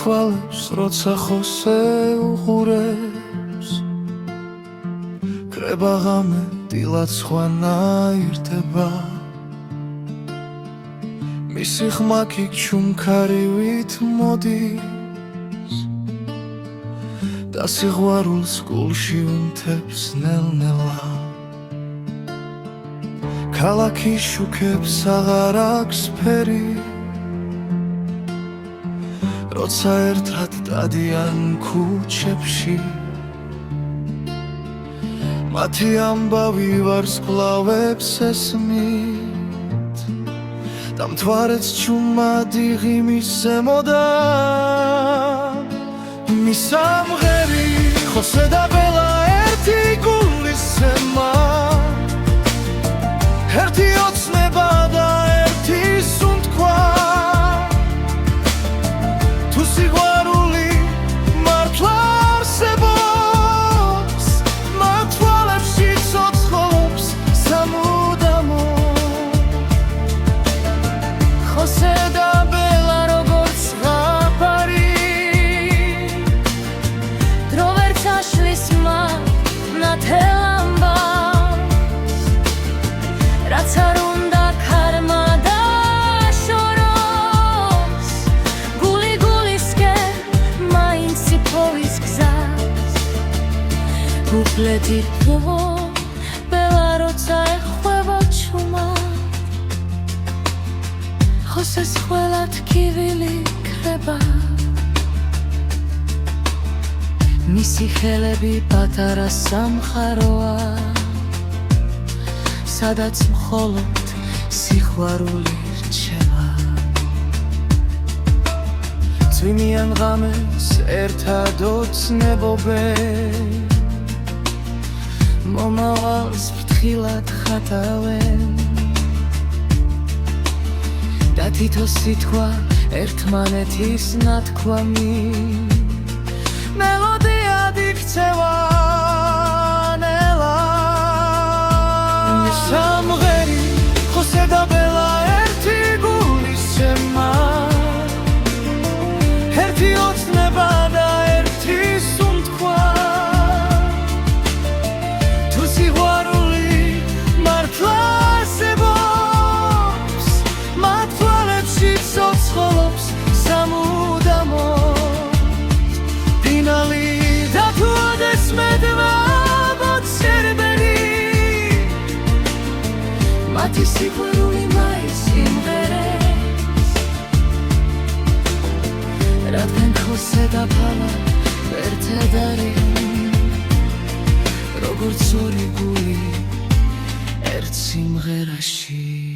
თვალებს როცა ხოსე უყურებს კრება ღამე დილად სხვანაირდება მისი ხმა კი ჩუმქარივით მოდის და სიყვარულს გულში უნთებს ნელ-ნელა ქალაქი შუქებს აღარ აქვს ფერი როცა ერთად დადიან ქუჩებში მათი ამბავი ვარსკვლავებს ესმით და მთვარეც ჩუმად იღიმის ზემოდა მის ამღერი ხოსე და ბელა ერთი გულისემა ერთი ოცნება და ერთი სუნთქვა თუ სიყვარული მართლა არსებობს მათ თვალებში ცოცხლობს სამუდამო ხოსე და ბელა როგორც ზღაპარი დრო ვერ წაშლის მათ ნათელ ამბავს რაც არ უნდა ქარმა დაშოროს გული გულისკენ მაინც იპოვის გზას უფლეთი დრო ბელა როცა ეხვევა ჩუმად ხოსეს ყველად კივილი ქრება მისი ხელები პატარა სამხაროა სადაც მხოლოდ სიყვარული რჩება წვიმიან ღამეს ერთად ოცნებობენ მომავალს ფრთხილად ხატავენ და თითო სიტყვა ერთმანეთის ნათქვამი მელოდიად იქცევა სამღერი ხოსე და ბელა ერთი გულისემა ერთი ოცნება და ერთი სუნთქვა თუ სიყვარული მართლა არსებობს მათ თვალებში ცოცხლობს სამუდამოდ ფინალი და თუ ოდესმედმა მათი სიყვარული მაინც იმღერებს რადგან ხოსე და ბელა ერთად არიან როგორც ორი გული ერთ სიმღერაში